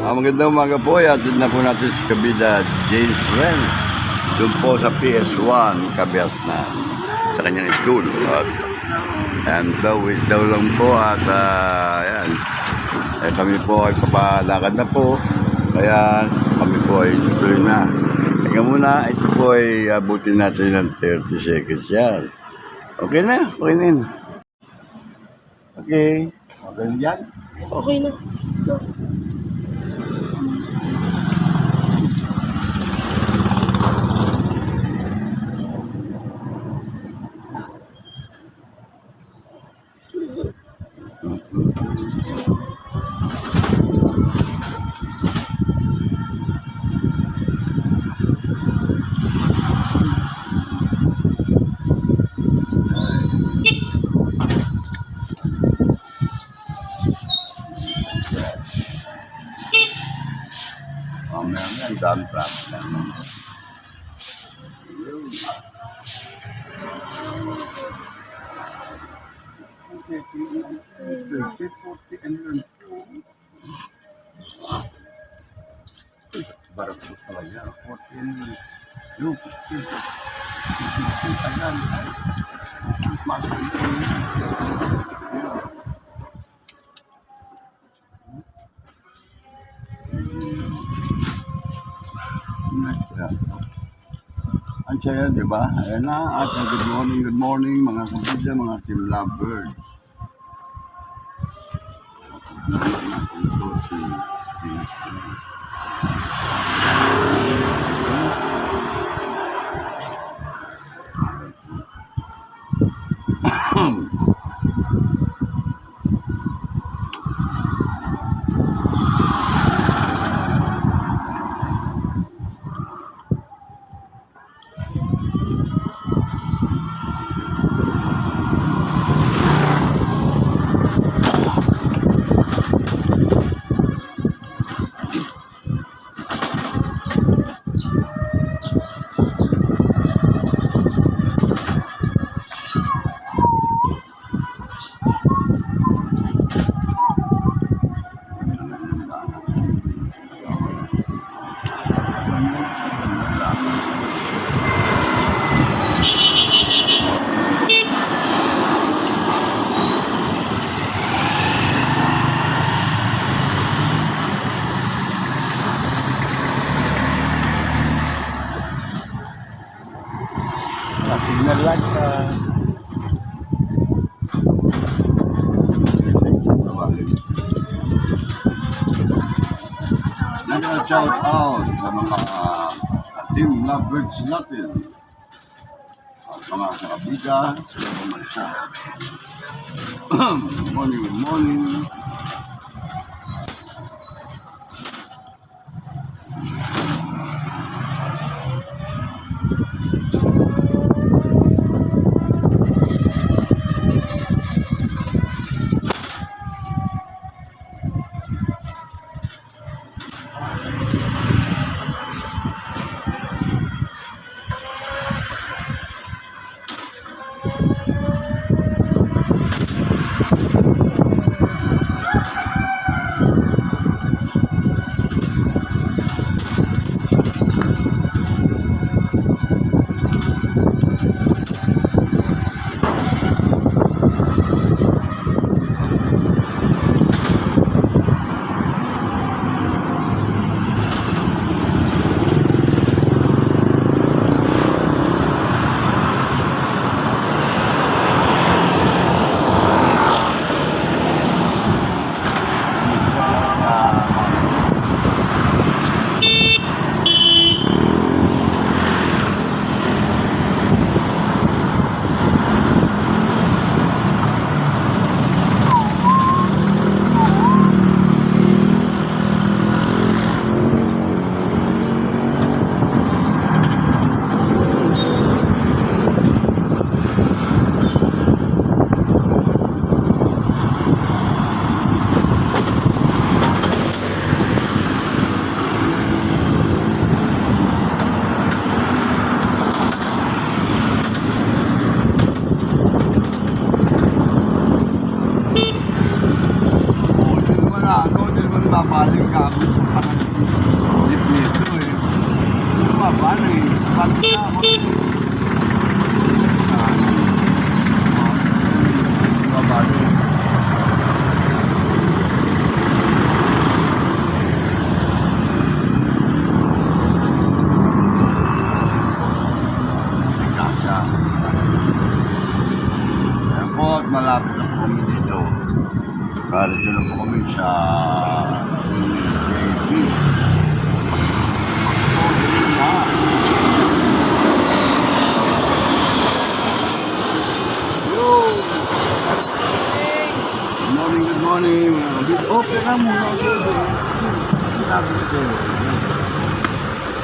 Magandang umaga po. Atid na po natin si Kabida James Friend. Doon po sa PS1, Kabias na sa kanyang school. At wait daw lang po at ayan. Kami po ay papalakad na po. Kaya kami po ay tuloy na. Teka muna, ito po ay abutin natin ng 30 seconds yan. Okay na, okay na yun. Okay. Okay na dyan? Okay na. Mamaya ang dami traffic na. Barat po talaga. 14, yung 15. Tagal. Ang saya, di ba? Ayan na, at good morning, mga kabida, mga team lovebird. Signal light shout out sa mga team lovebirds natin at mga kabida sa mga morning. papaling ka. na po kami dito. Narito na po kami sa JB. Good morning. Okay na muna.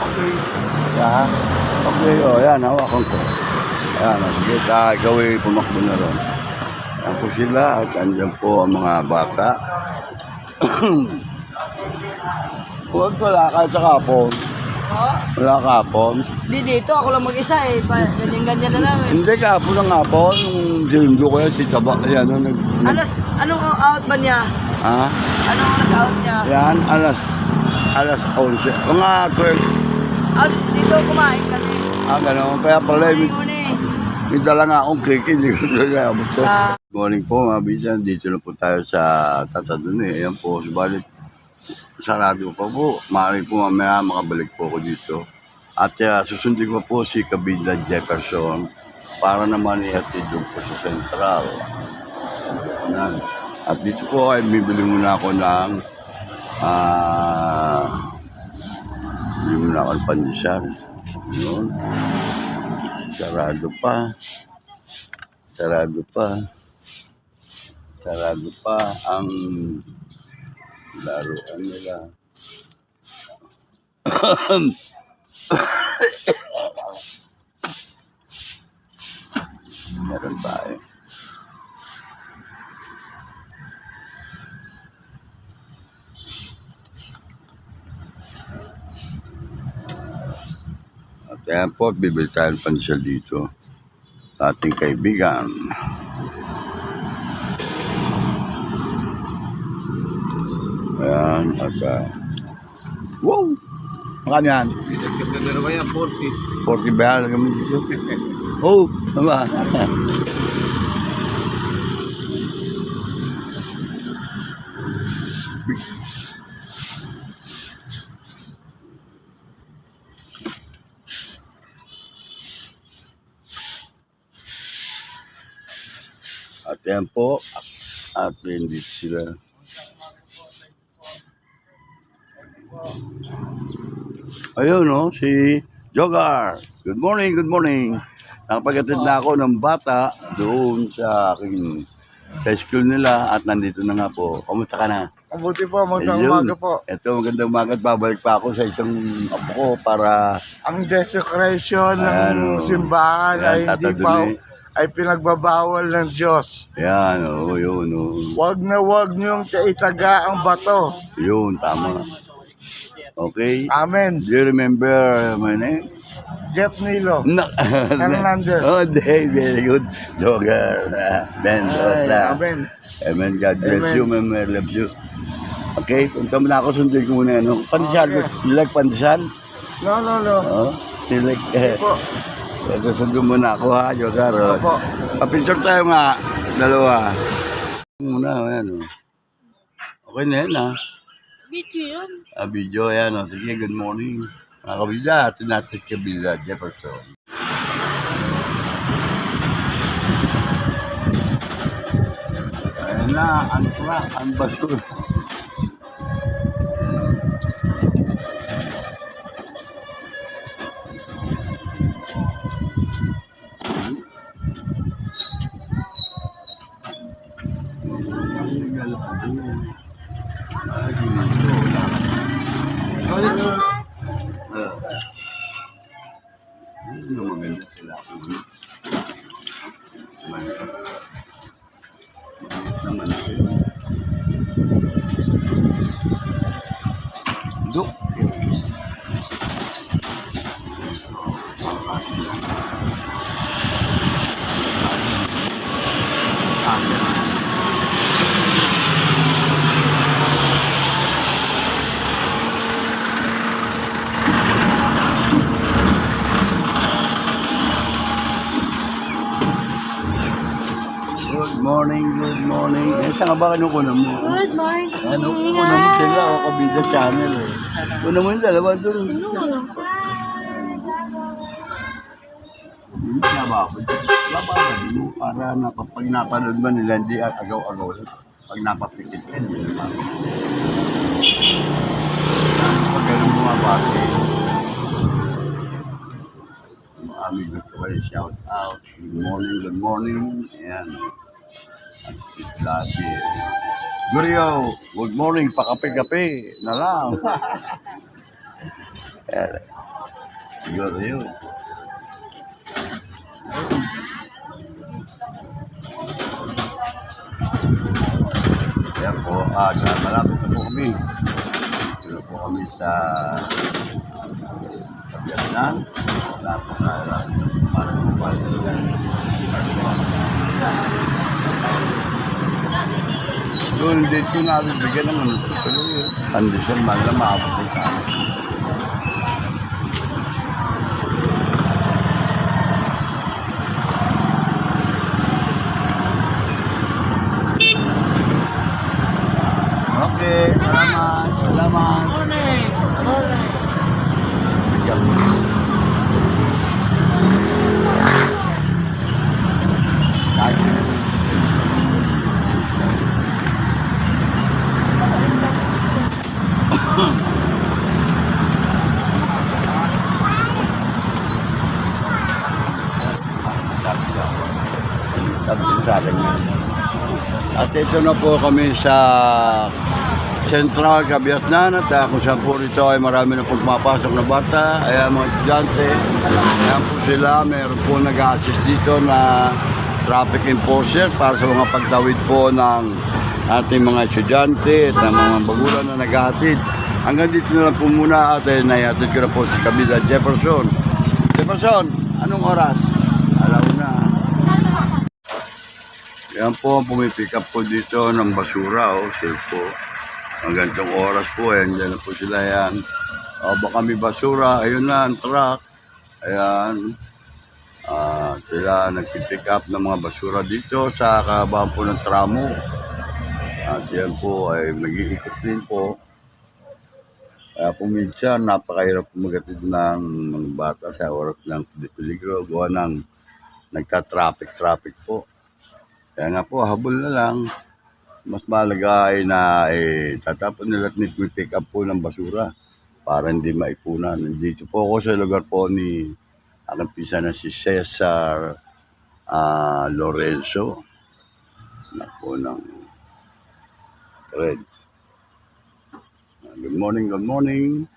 Okay. Yeah. Okay, yan, hawakan ko. Yan, sige, gawin, pumakbo na ron. Yan po sila at andyan po ang mga bata. Huwag ko lang, kahit sa kapon. Wala kapon. Di dito, ako lang mag-isa eh. Ganyan-ganyan na lang eh. Hindi, kapon lang kapon. Yung sinundo ko yan, si Tabak. Yan, Anong out ba niya? Ha? Anong oras out niya? Yan, alas 11. Mga 12. Out, dito kumain kami. Gano'n. Kaya pala, may dala nga akong cake. Hindi ko nagayabot sa. Good morning po mga bisan. Dito na po tayo sa Tatadun eh. Ayan po, subalit sarado pa po. Maaari po mamaya makabalik po ako dito. At susundin ko po si Kabida Jefferson para naman ihatid doon po sa Central. Ayan. At dito po ay bibili muna ako ng bibili muna ako ng pandesal. Yun. Sarado pa. Sarado pa ang laruan nila. Meron tayo. At ayan po, bibili tayo ng pandesal dito sa ating kaibigan. Ayan, at wow! Makan yan? Dalawa yan, 40. 40 ba yan? Lagyan mo dito. Oh, tama. At yan po, at hindi sila. Ayun, no, si Jogar. Good morning, good morning. Nakapag-atid na ako ng bata doon sa aking sa school nila at nandito na nga po. Kamusta ka na? Mabuti po, magandang Ayun. umaga po. Ito, magandang umaga at babalik pa ako sa isang apo ko para Ang desecration Ayan, ng simbahan Ayan, ay hindi tatadun pa eh. ay pinagbabawal ng Diyos. yan, oh, yun, oh. Huwag na huwag niyong itaga ang bato. Yun, tama. Okay? Amen. Do you remember my name? Jeff Nilo. No. Hernandez. Oh, very good. Jogar. Ben, Ay, amen. Amen. God bless Amen. you, ma'am. I love you. Okay, punta mo na ako. Sundin ko muna. Ano? Pandesal. Okay. You like pandesal? No. Oh, you like... Po. Ito, sundin mo na ako, ha, Jogar. Opo. Papicture tayo nga. Dalawa. Muna, ayan. Okay na yan, ha? Video yun. Video, ayan. Oh. Sige, good morning. Mga kabila, atin natin Kabida Jefferson. Ayan na, ang truck, ang basura. Ano maganda sila ako. Naman sila. Duk. Good morning, good morning. Eh, saan ka ba kinukunan mo? Good morning. Ano, kukunan mo sila o Kabida Channel eh. Kunan mo yung dalawa doon. Hindi nababad. Bababad mo para na kapag napanood ba nila, hindi agaw-agaw. Pag napapikit ka, hindi naman. Pag ganun bumabati, mga amig gusto kayo shout out. Good morning. Ayan. At itlasi. Gurio, good morning. Pakape-kape na lang. Ayan. Gurio. Ayan po, malapit na po kami. Dito po kami sa Vietnam. Malapit na para kumain sila. Doon, dito natin bigyan ng ano. Pero condition man lang maabot din sa akin. Okay, salamat. Bigyan mo. Sa akin yan. At ito na po kami sa Central Cabiasnan at kung saan po rito ay marami na pagpapasok na bata. Ayan mga estudyante. Ayan po sila. Meron po nag-assist dito na traffic enforcer para sa mga pagtawid po ng ating mga estudyante at ng mga bagulan na nag-assist. Hanggang dito na lang po muna at naihatid ko na po si Kabida Jefferson. Jefferson, anong oras? Alauna. Yan po, pumipick up po dito ng basura, safe po. Hanggang itong oras po, ayan, dyan na po sila yan. Baka may basura, ayun na, ang truck. Ayan. Sila nagpipick up ng mga basura dito sa kahabaan po ng tramo. At yan po ay nag-iikot din po. Kaya po minsan, napakahirap magatid ng mga bata sa oras ng peligro. Gawa ng nagka-traffic po. Kaya nga po, habol na lang. Mas mahalaga ay na tatapon nila at pick up po ng basura para hindi maipunan. Dito po ako sa lugar po ni aking pisa na si Cesar Lorenzo na po ng Reds. Good morning.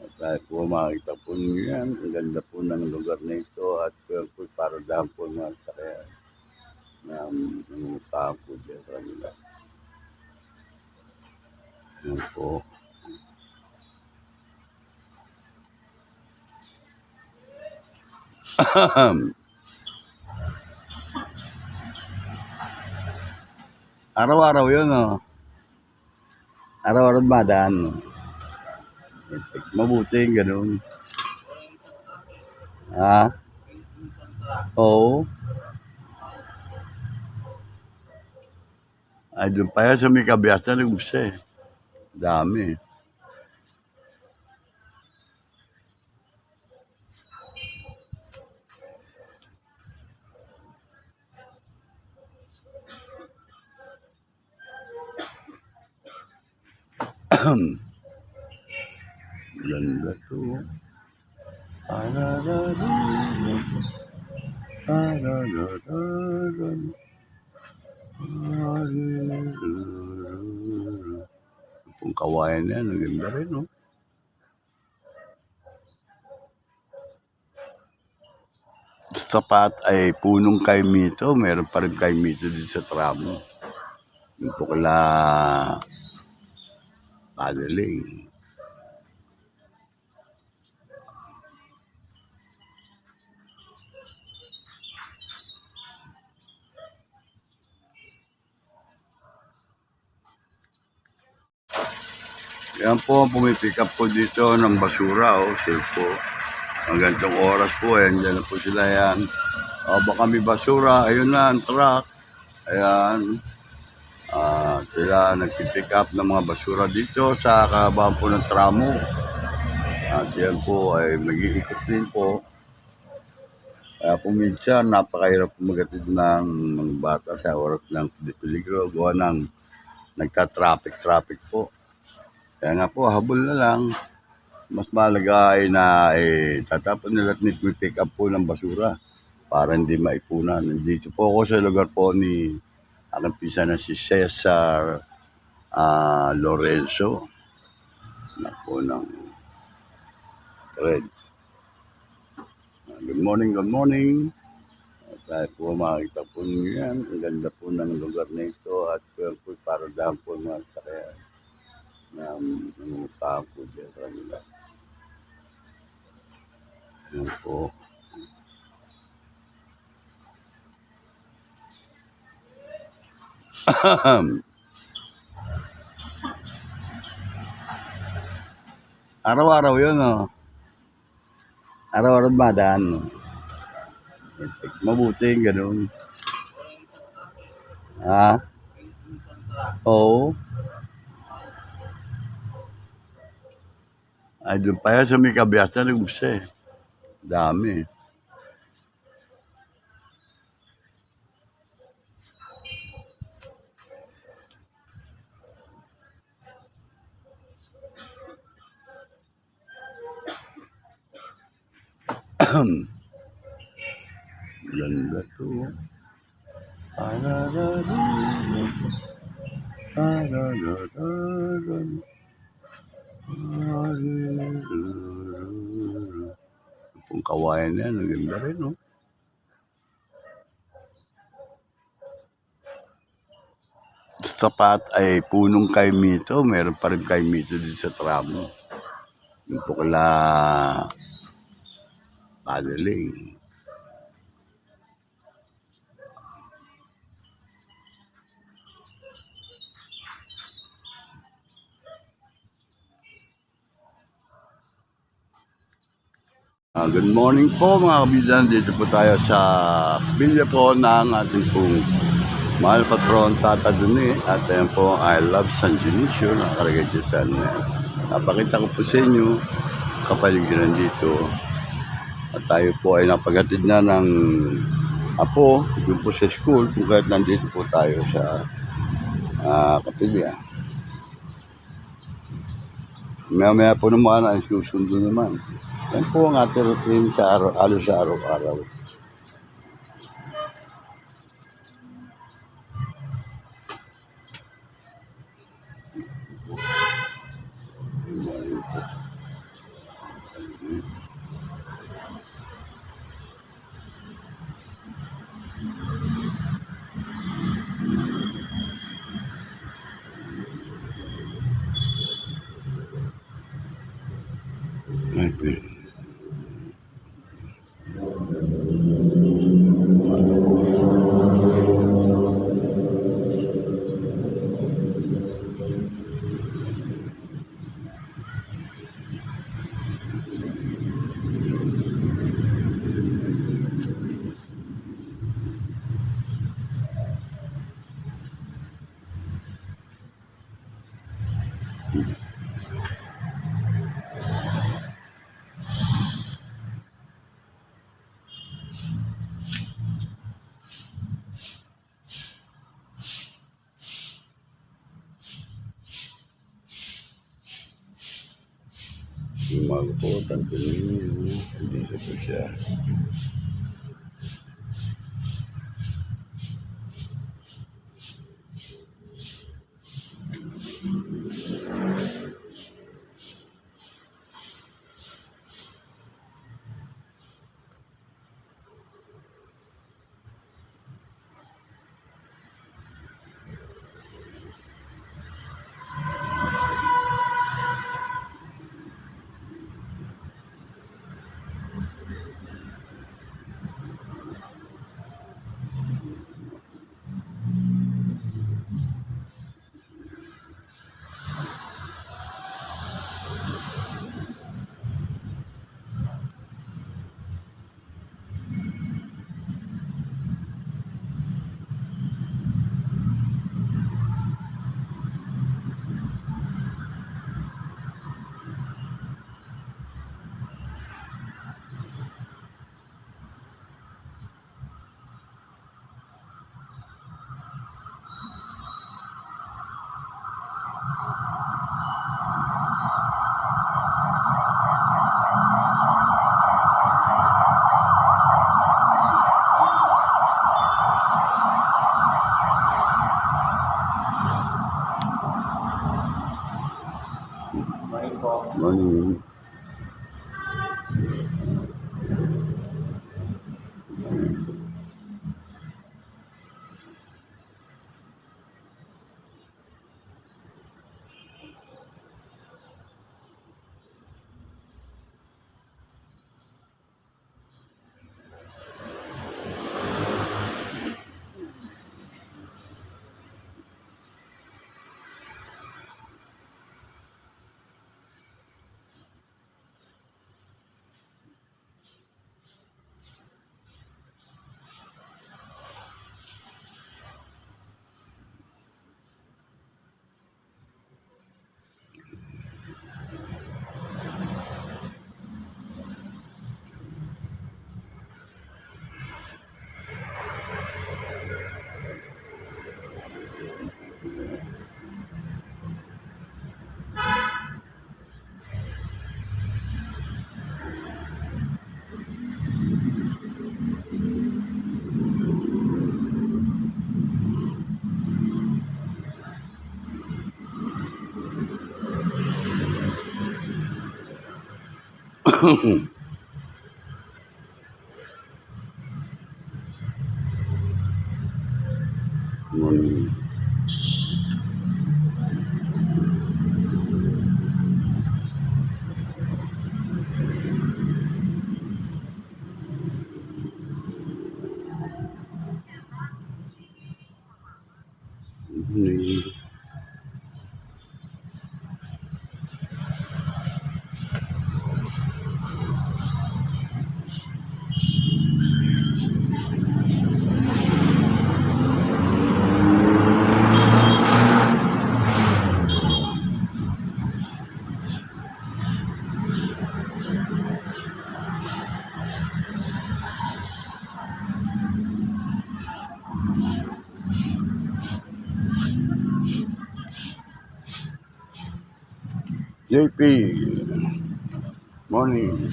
At tayo po makikita po niyo yan. Ang ganda po ng lugar na ito at po para dahil po mga sakyan na nangungusahan po dyan sa kanila. Yan po. Araw-araw yun, oh. Araw-araw madaan, no? Mabuti yung ganun. Ha? Oo. Ay, doon pa yan sa may Cabiasnan, nag-umpisa eh. Dami. Ganda to. Kung kawayan yan, ang ganda rin, no? Sa tapat ay punong kaimito. Meron pa rin kaimito dito sa tramo. Yung po kala paneling. Yan po, pumipick up po dito ng basura, safe po. Hanggang itong oras po, ayan, dyan na po sila yan. Baka may basura, ayun na, ang truck. Ayan. Sila nagpipick up ng mga basura dito sa kahabaan po ng tramo. At yan po ay nag-iikot din po. Kaya po minsan, napakahirap magatid ng mga bata sa oras ng peligro. Gawa ng nagka-traffic po. Kaya nga po, habol na lang. Mas mahalaga ay na tatapon nila at pick up po ng basura para hindi maipunan. Nandito po ako sa lugar po ni aking pisa na si Cesar Lorenzo na po ng Reds. Good morning, good morning. Tayo po makikita po ninyo yan. Ang ganda po ng lugar na ito at po para dahil po mga sakyan na nangungusahan po dyan sa kanila. Yan po. Araw-araw yun, oh. Araw-araw madaan, no? Mabuti yung ganun. Ha? Oo. Ay, doon pa yan sa may kabias na nag-umpisa eh. Dami. Ganda to. Kung kawayan na yan, ang ganda rin, no? Sa tapat ay punong kaimito. Meron pa rin kaimito dito sa tramo. Yung po kala paddling. Good morning po mga kabisan. Dito po tayo sa bilya po ng ating pong mahal patron Tata Duni. At ayan po I Love San Dionisio. Nakaragay dito sa napakita ko po sa inyo kapaligiran dito. At tayo po ay napagatid na ng apo doon po sa school kung kahit nandito po tayo sa kapilya. Maya po naman ang susundo naman. Yan po ang ating routine sa araw-araw. Okay. Umaga po, tanto ninyo. Hindi sa po siya. Morning. Morning. Morning. JP. Morning.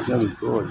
Very good.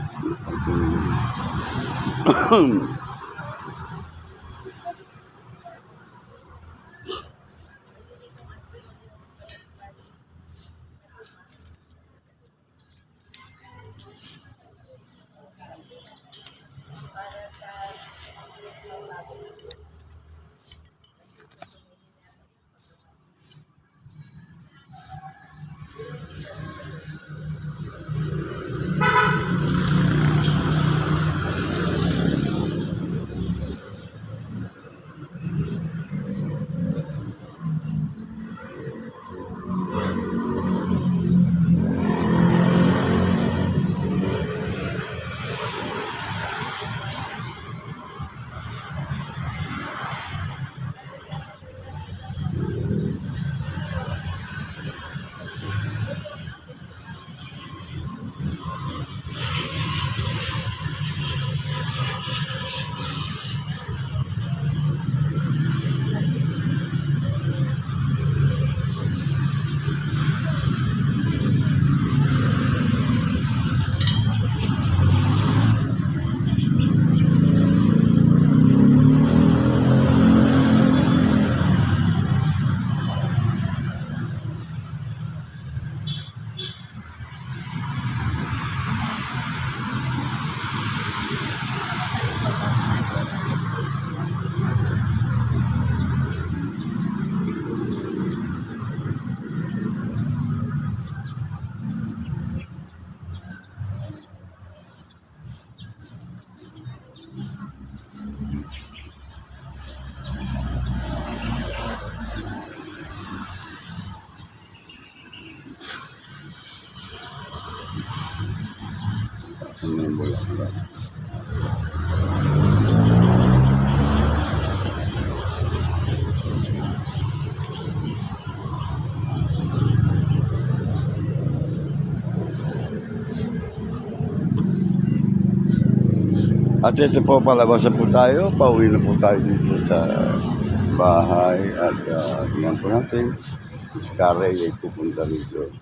At ito po, palabas na po tayo. Pauwi na po tayo dito sa bahay. At tingnan po natin. Si Kare ay pupunta rito.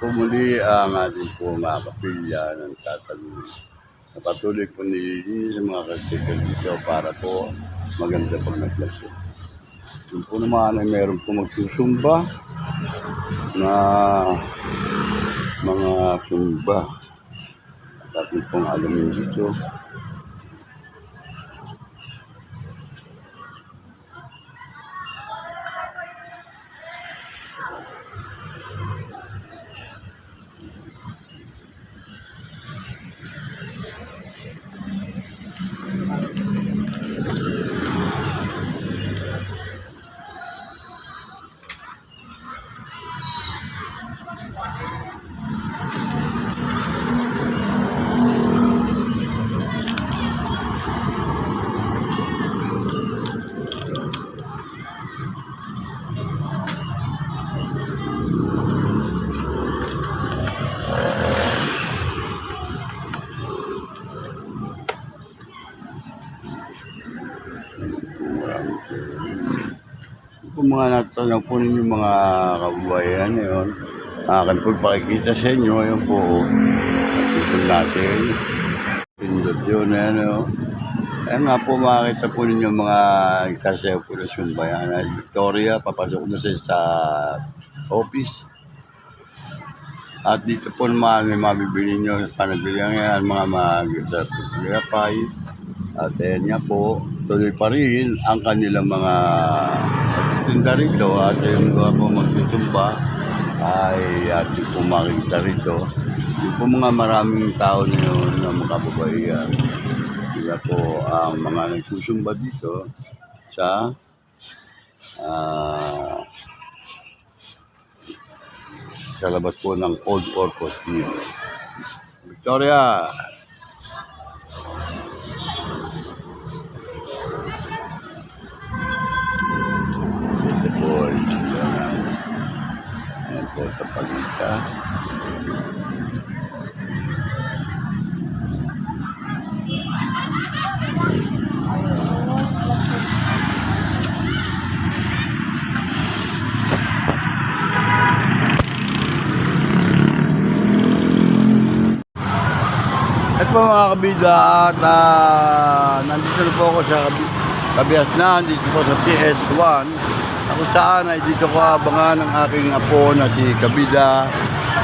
Muli ang ating po mga kapilya ng tatanungin. Napatuloy po nililinis sa mga kastikal dito para po maganda pag naglasyon. Yung po naman ay meron po magsusumba na mga sumba. At ating pong alamin dito. Kung mga natanong po ninyo mga kabuhayan yun, akin po pakikita sa inyo, yun po, susunod natin. Pindot yun, ano. Ayan nga po, makakita po ninyo mga ikasayaw po na sumbayan. Victoria, papasok na sa office. At dito po naman, may mabibili nyo sa panagbilihan yan, mga sa pagkakapay. At ayan nga po, tuloy pa rin ang kanilang mga tinda rito at yung mga po magsusumba ay ating po makikita rito. Yung po mga maraming tao na yun na makababaihan. Kaya po ang mga nagsusumba dito sa labas po ng Old Orcos Mill. Victoria! Ayan po sa pagkita. At po mga kabida at nandito na po ako sa Kabiasnan, dito po sa PS1. Ako saan ay dito ko abangan ng aking apo na si Kabida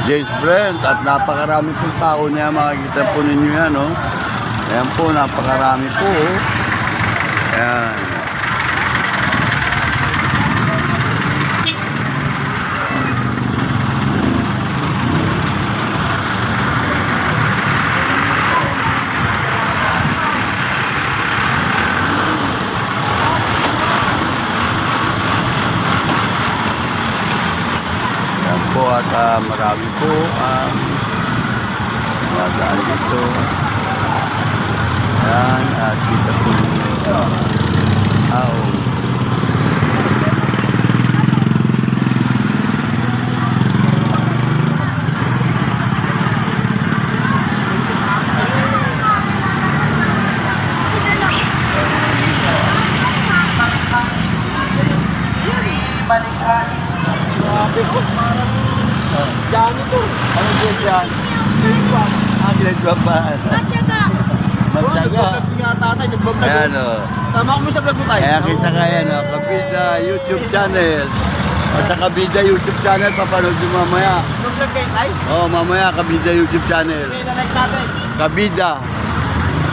James Brent at napakarami pong tao niya, makikita po ninyo yan, no? Ayan po, napakarami po. Ayan. At marami po ang madaan dito. Yan, at kita po nyo. Janitor. Ano din yan? Grade 1 ba? Matyaga. Matyaga. Nag-vlog nga tatay, nag-vlog. Ayan o. Sama ko mo sa vlog mo tayo. Kaya kita kaya no, Kabida YouTube channel. O sa Kabida YouTube channel, papanood nyo mamaya. Nag-vlog kayo tayo? Oo, mamaya Kabida YouTube channel. Okay, na-like natin. Kabida.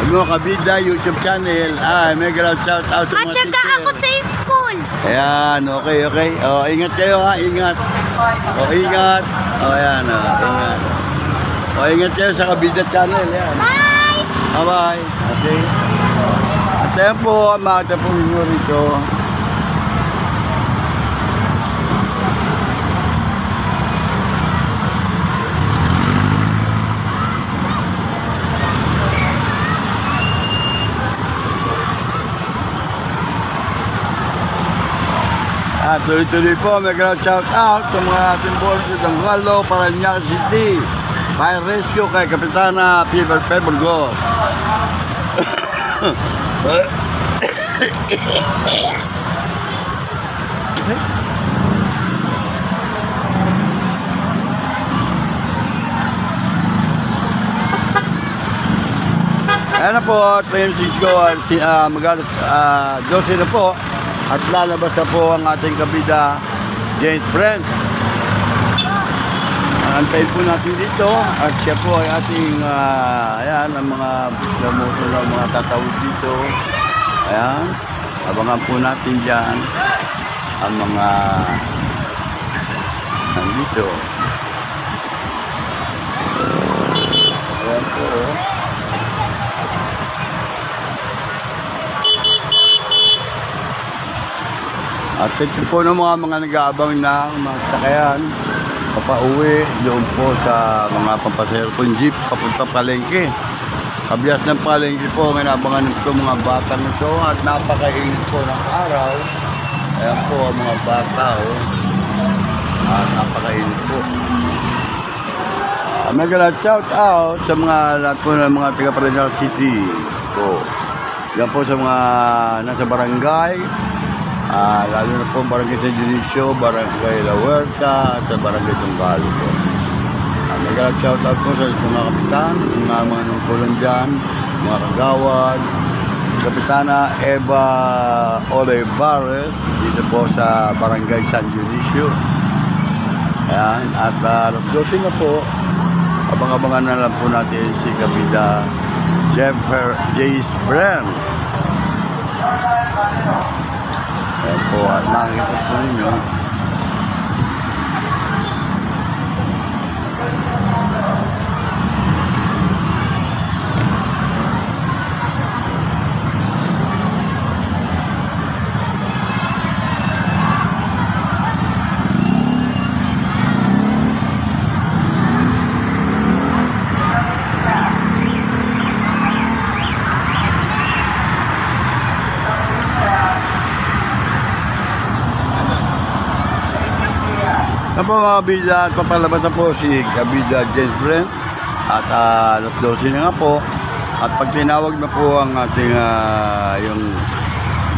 Ano, Kabida YouTube channel. May ground shout out sa mga Matyaga teacher. ako sa school. Ayan, okay. O, ingat kayo ha, ingat. O, ingat. O, ayan, ingat. O, ingat kayo sa Kabida channel. Ayan. Bye! Bye-bye. Okay. At ayan po, makita po ninyo rito. Tuloy-tuloy po, may ground shout out sa mga ating boys sa Dangualo, Parañaque City. Fire rescue kay Kapitana Burgos. Ayan na po, time 6 ko, mag-alas 12 na po. At lalabas na po ang ating kabida, James Brent. Antayin po natin dito at siya po ay ating, ayan, ang mga gamoto ng mga tatawid dito. Ayan, abangan po natin dyan ang mga nandito. Ayan po. At ito po ng mga nag-aabang ng mga sakayan, papauwi doon po sa mga pampasero kong jeep, papunta palengke. Kabias ng palengke po, may nabangan ito mga bata nito at napakainit po ng araw. Ayan po ang mga bata, oh. At napakainit po. Mega shout out sa mga lahat po ng mga taga Paranal City po. Yan po sa mga nasa barangay. Lalo na po barangay San Dionisio, barangay La Huerta, at sa barangay Tunggalo po. Mega shout out po sa mga kapitan, mga nungkulon dyan, mga kagawad, Kapitana Eva Olivares, dito po sa barangay San Dionisio. Ayan, at alas 12 na po, abang-abangan na lang po natin si Kabida James Brent. Ayan po, at nakikita po ninyo. Yan po mga kabida, at papalabas na po si Kabida James Brent at alas 12 na nga po. At pag tinawag na po ang ating yung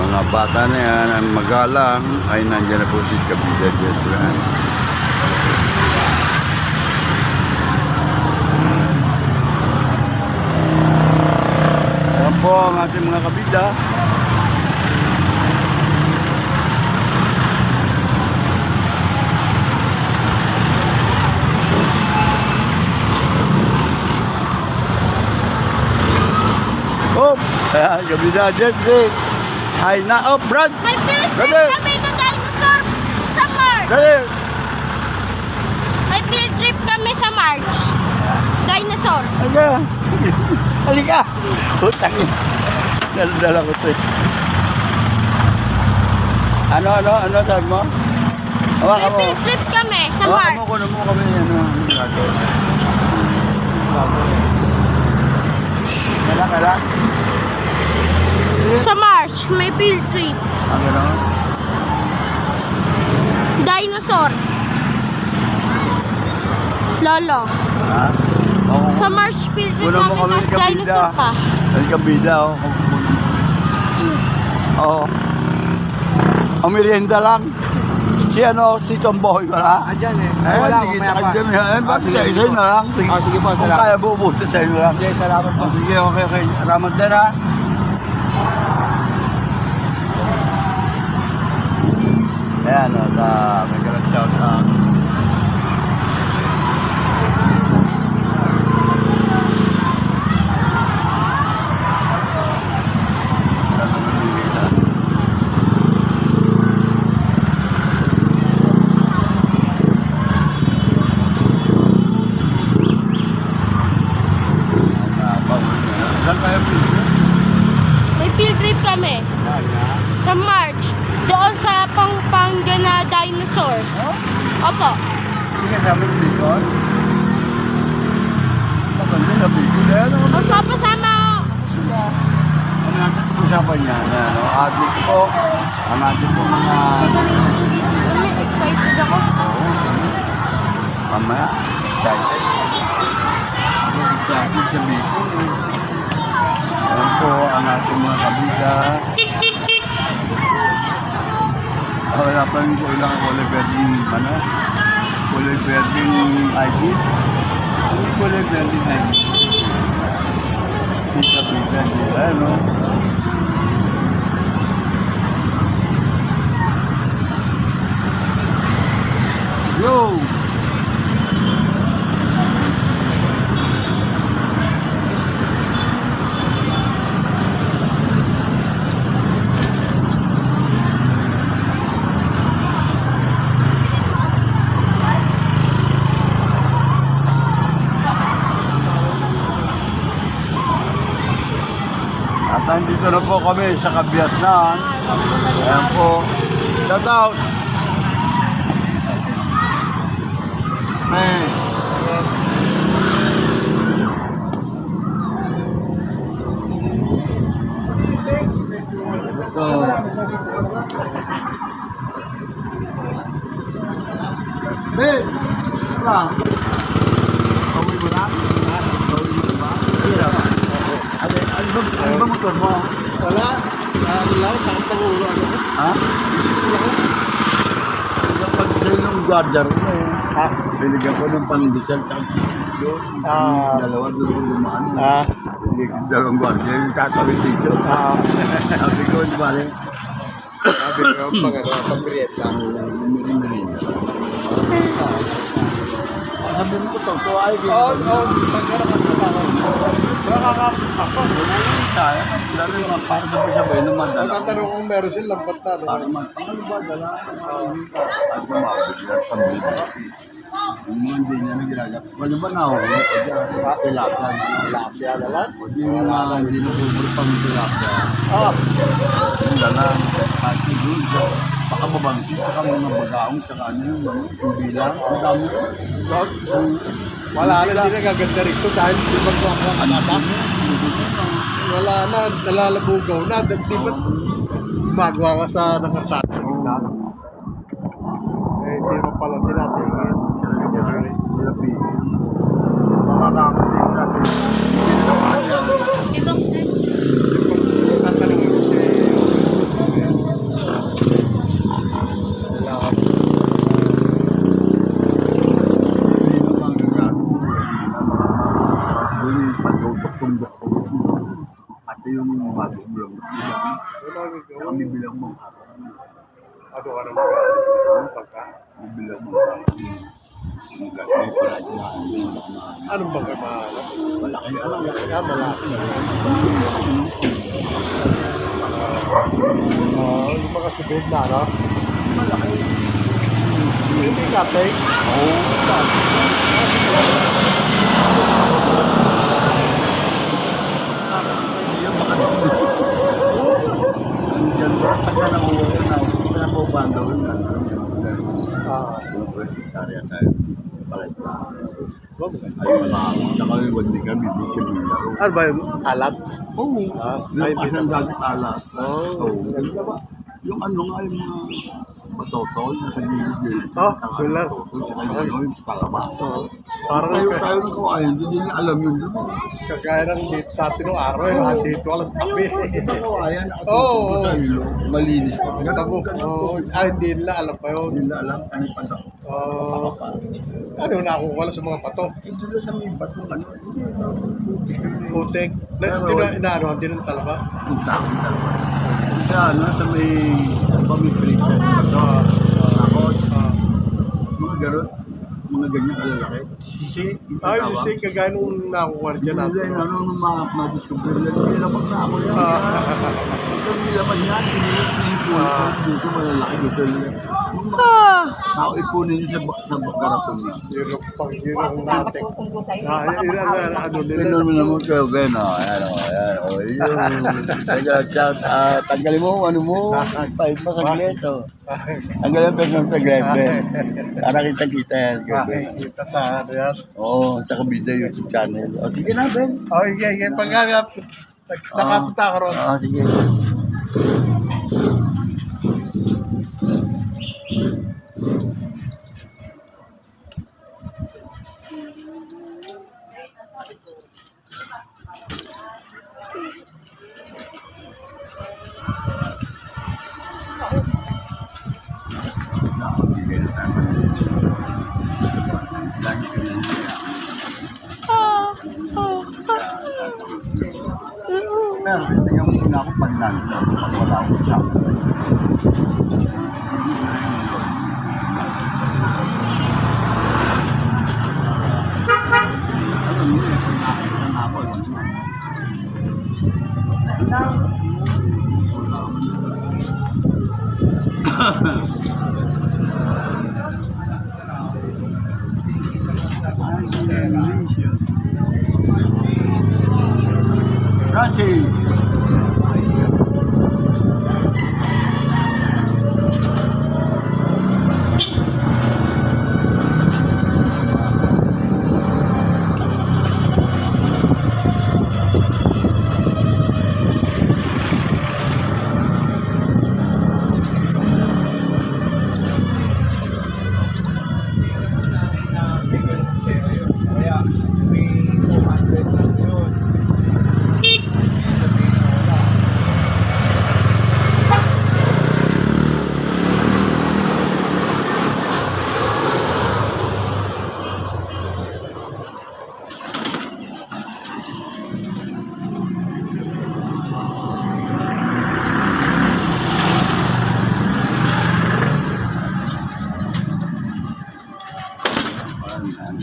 mga bata na yan, ang magalang, ay nandiyan na po si Kabida James Brent. Yan po ang ating mga kabida. Oh, ayan, Kabida James Brent. Ay, na, oh, Brad! May field trip Brother! kami na dinosaur sa March. Brother! May field trip kami sa March. Dinosaur. Halika! Halika! Putang ina. Dala ko ito eh. Ano sabi mo? Hawakan May mo. field trip kami sa Hawakan March. mo, kunin mo kami. Kala? Sa March, may field trip. Ang gano'n? Dinosaur. Lolo. Ha? Oo. Sa March field trip Kunin mo namin, kami tas ng Kabida. dinosaur pa. Ang Kabida, oh. Oo. Ang merienda lang. Si Tomboy, wala? Andyan eh. Ayun, sige, sa kanya. Ayun, bakit isa na lang? Sige po, Kung salamat. kaya buubusin sa inyo lang. Okay, salamat po. Sige, okay. Salamat din, ha? Ayan, may kalat shout out. Saan kayo pili? May field trip kami. Sa March. Doon sa Pampanga na dinosaurs. Opo. Sige, sabi ko dito. Maganda na bigil. Ayan, Magpapasama. ano natin pag-usapan niya? Ano, adik po. Ang adik po mga... May excited ako. Mamaya, excited. Ako excited sa Bicol. Ayan po ang ating mga kabida. Wala pa rin ko ilang kulay verding, kulay verding ID. Kulay verding ID. Si kabida. Ayan, oh. Yo! At nandito na po kami sa Kabiasnan. Ayan po. Shout out! Man. Ito. Ben! Lang. Kawin mo na? Kawin mo na ba? Ano ba motor mo? Wala. Ano lang, sakit ang ulo. Ha? Pag sa'yo ng guardian ko eh. Ha? Binigyan ko ng pang-diesel sa doon. Dalawa doon ko dumaan. Binigyan dalawang guardian. Yung tatawid dito. Sabi ko, di ba rin? Sabi ko, pag-create lang. Sabi mo ko to. So ay, Nakakapakpak. tayo. Lalo yung para sabay-sabay naman. Tatanong kung meron silang bata. Para ano ba? Dala. At lumabot sila sa pamilya. Yung hindi niya na ginagap. Wala ba na ako? Tilapia. Tilapia na lang? Hindi mo nga hindi na bubur pang tilapia. Yung dala. At doon sa pakababangsi. Saka mga bagaong. Saka ano yung bilang. Ang dami. Wala na, hindi nagaganda rito dahil di ba ko ang kanatak? Wala na, nalalabugaw na. Di ba gumagawa ka sa nakarsada sa gitna? Eh, hindi mo pala tinatingin. Tatanungin ko si... At yung bagong bilang kami bilang mo. Ano ka naman? Pagka? Bilang mo. Anong baga mahalap? Malaki alam. Malaki. Yung mga sibig na, no? Malaki. Hindi ka, Peg. Diyan ba? Pagka nakuha na, pinapabando na. Yung presentariya tayo. Balik na. Ayun lang. Nakaliwan din kami. Di siya bilaro. Ano ba yung alat? Oo. Ay, Yung kasang dagat alat. Oh, Ganda ba? Yung ano nga yung mga matotol na sa gilid. Doon lang. Tsaka yung kalabato. Oo. Parang Tayo ng kawayan, hindi nila alam yun doon. kagaya ng dito sa atin ng araw, lahat dito alas tabi. Kawayan, Oo. malinis. Tabo. Hindi nila alam pa yun. Hindi nila alam ano pa daw. Ano nakukuha sa mga pato? Hindi nila sa may bato, ano. Putik. Inaano, hindi nang talaga. Punta ako talaga. Punta, ano, sa may pamipritsa. Ako, mga garot, mga ganyan kalalaki. Sisi. Ay, kasi kagaya nung nakukuha dyan Hindi natin. nila, ano, nung ma-discover nila, nilabag na ako yan. Ito nilabag yan, inipunan dito, malalaki dito. Tao ipunin niya sa garapon niya. Yung pag-girang natin. Ano nila? Ganun mo naman kayo, Ben. Ayan o, ayan o. Shout out. Tanggalin mo, ano mo. Pahit mo sa glet, o. Tanggalin mo sa glet, Ben. Para kita-kita yan, Ben. Kita sa ano yan. Oo, sa kabida YouTube channel. O, sige na, Ben. Okay. Pagkakap, nakapunta ka ron. Oo, sige. Pero tingnan mo muna ako pag nandun. Pag wala akong sabi. Kasi Kaya may 200 lang yun.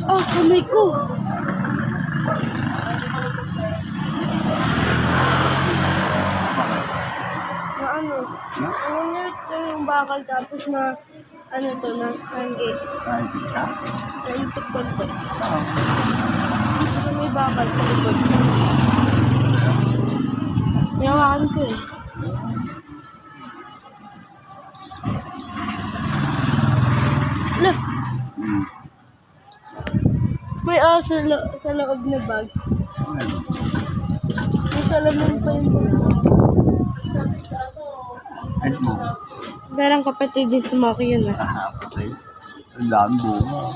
Oh, kamay ko. Na ano? Ano niya ito yung bakal tapos na ano to, na hangge. Naipit ko ito. Kasi may bakal sa likod. Yawakan ko eh. Ala! May aso sa loob na bag. Nasa laman pa yung bag. Ano mo? Parang kapatid din sumaki yun ah. Patay. Ang dami bunga.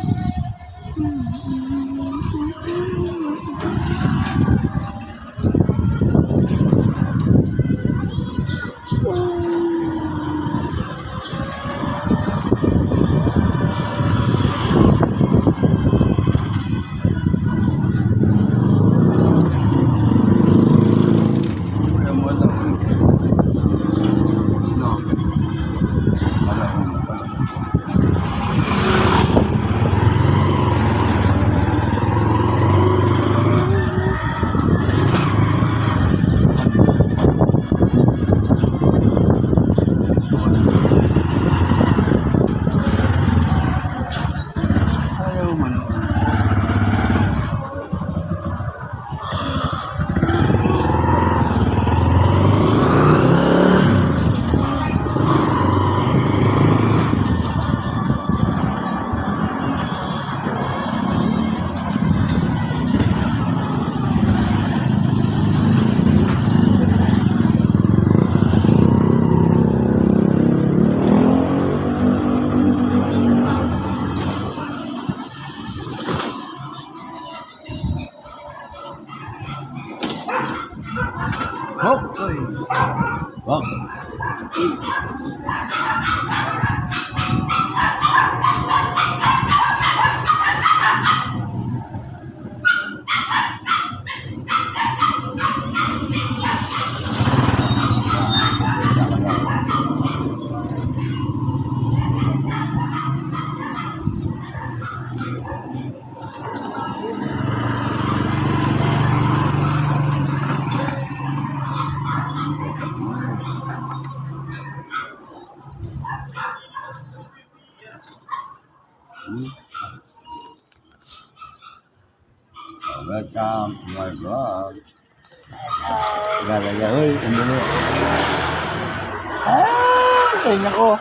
Okay. Wow. Welcome to my vlog. Galaga, hoy, ang dali. Tenga ko.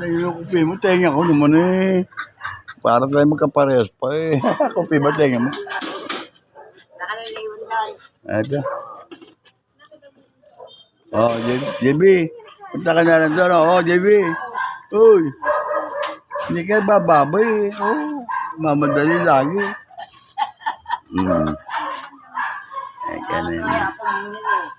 Yung kupi mo, tenga ko naman eh. Para tayo magkaparehas pa eh. Kupi ba tenga mo? Nakalalayon doon. Ito. Oh, JB. Punta ka na lang doon. Oh, JB. Uy. Hindi ka bababay eh. Oh, mamadali lagi. Ay, ganun. Kaya ako yun eh.